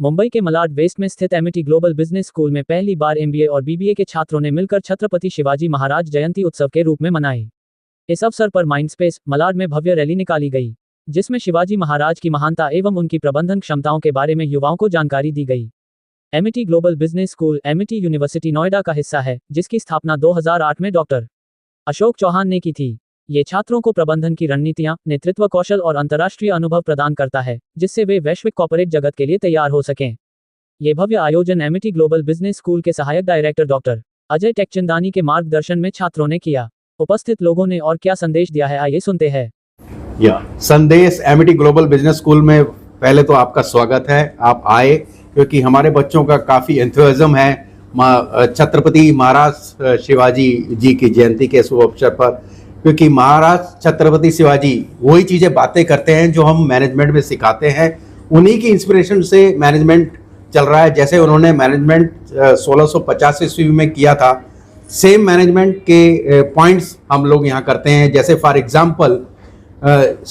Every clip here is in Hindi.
मुंबई के मलाड वेस्ट में स्थित एमिटी ग्लोबल बिजनेस स्कूल में पहली बार एमबीए और बीबीए के छात्रों ने मिलकर छत्रपति शिवाजी महाराज जयंती उत्सव के रूप में मनाई। इस अवसर पर माइंडस्पेस मलाड में भव्य रैली निकाली गई, जिसमें शिवाजी महाराज की महानता एवं उनकी प्रबंधन क्षमताओं के बारे में युवाओं को जानकारी दी गई। Amity global business school Amity university Noida का हिस्सा है, जिसकी स्थापना 2008 में डॉक्टर अशोक चौहान ने की थी। ये छात्रों को प्रबंधन की रणनीतियां, नेतृत्व कौशल और अंतर्राष्ट्रीय अनुभव प्रदान करता है, जिससे वे वैश्विक कॉर्पोरेट जगत के लिए तैयार हो सकें। ये भव्य आयोजन एमिटी ग्लोबल बिजनेस स्कूल के सहायक डायरेक्टर डॉक्टर अजय टेकचंदानी के मार्गदर्शन में छात्रों ने किया। उपस्थित लोगों ने और क्या संदेश दिया है, आइए सुनते हैं। संदेश एमिटी ग्लोबल बिजनेस स्कूल में पहले तो आपका स्वागत है। आप आए क्योंकि हमारे बच्चों का काफ़ी एंथुसिज्म है छत्रपति महाराज शिवाजी जी की जयंती के शुभ अवसर पर, क्योंकि महाराज छत्रपति शिवाजी वही चीज़ें बातें करते हैं जो हम मैनेजमेंट में सिखाते हैं। उन्हीं की इंस्पिरेशन से मैनेजमेंट चल रहा है। जैसे उन्होंने मैनेजमेंट 1650 ईस्वी में किया था, सेम मैनेजमेंट के पॉइंट्स हम लोग यहाँ करते हैं। जैसे फॉर एग्जांपल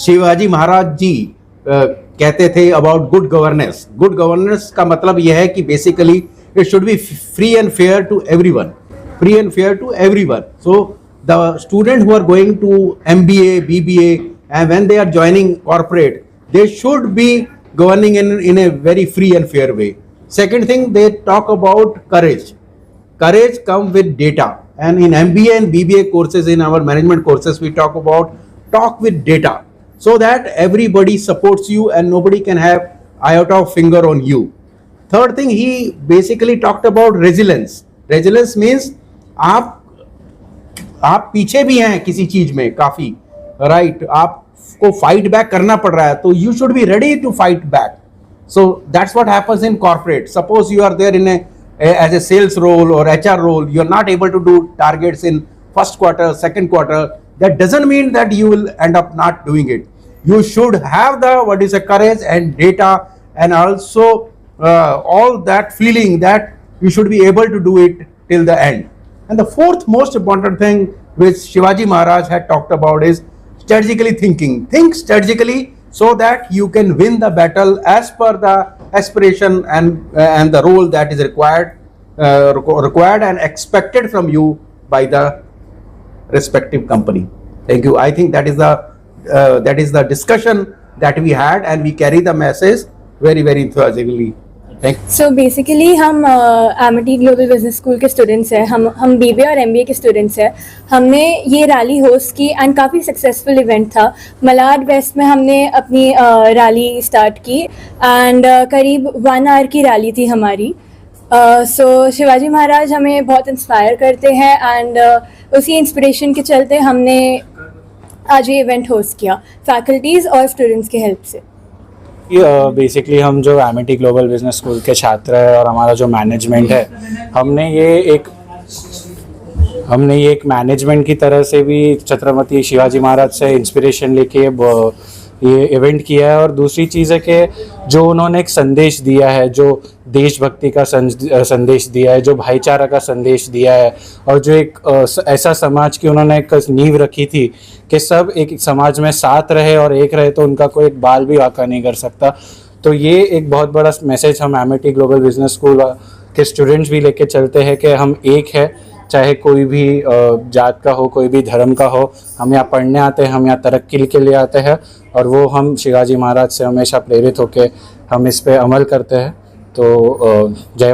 शिवाजी महाराज जी कहते थे about good governance. Good governance का मतलब यह है कि basically it should be free and fair to everyone, free and fair to everyone. So the student who are going to MBA, BBA, and when they are joining corporate, they should be governing in a very free and fair way. Second thing, they talk about courage. Courage comes with data, and in MBA and BBA courses, in our management courses, we talk with data, so that everybody supports you and nobody can have iota of finger on you. Third thing, he basically talked about resilience. Resilience means आप पीछे भी हैं किसी चीज में काफी, राइट, आपको फाइट बैक करना पड़ रहा है, तो you should be ready to fight back. So that's what happens in corporate. Suppose you are there in as a sales role और HR role, you are not able to do targets in first quarter, second quarter. That doesn't mean that you will end up not doing it. You should have the courage and data, and also all that feeling that you should be able to do it till the end. And the fourth most important thing which Shivaji Maharaj had talked about is strategically thinking. Think strategically so that you can win the battle as per the aspiration and the role that is required and expected from you by the respective company. Thank you. I think that is the discussion that we had, and we carry the message very, very enthusiastically. So basically हम एमिटी ग्लोबल बिजनेस स्कूल के स्टूडेंट्स हैं. हम BBA और MBA के स्टूडेंट्स हैं. हमने ये रैली होस्ट की एंड काफ़ी सक्सेसफुल इवेंट था. मलाड वेस्ट में हमने अपनी रैली स्टार्ट की एंड करीब 1 आवर की रैली थी हमारी. सो शिवाजी महाराज हमें बहुत इंस्पायर करते हैं एंड उसी इंस्पिरेशन के चलते हमने आज ये इवेंट होस्ट किया फैकल्टीज़ और स्टूडेंट्स की हेल्प से. बेसिकली हम जो एमिटी ग्लोबल बिजनेस स्कूल के छात्र हैं और हमारा जो मैनेजमेंट है, हमने ये एक मैनेजमेंट की तरह से भी छत्रपति शिवाजी महाराज से इंस्पिरेशन लेके ये इवेंट किया है. और दूसरी चीज़ है कि जो उन्होंने एक संदेश दिया है, जो देशभक्ति का संदेश दिया है, जो भाईचारा का संदेश दिया है, और जो एक ऐसा समाज की उन्होंने एक नींव रखी थी कि सब एक समाज में साथ रहे और एक रहे, तो उनका कोई एक बाल भी वाक़ा नहीं कर सकता. तो ये एक बहुत बड़ा मैसेज हम एमिटी ग्लोबल बिजनेस स्कूल के स्टूडेंट्स भी लेके चलते हैं कि हम एक है, चाहे कोई भी जात का हो, कोई भी धर्म का हो. हम यहाँ पढ़ने आते हैं, हम यहाँ तरक्की के लिए आते हैं, और वो हम शिवाजी महाराज से हमेशा प्रेरित होकर हम इस पे अमल करते हैं. तो जय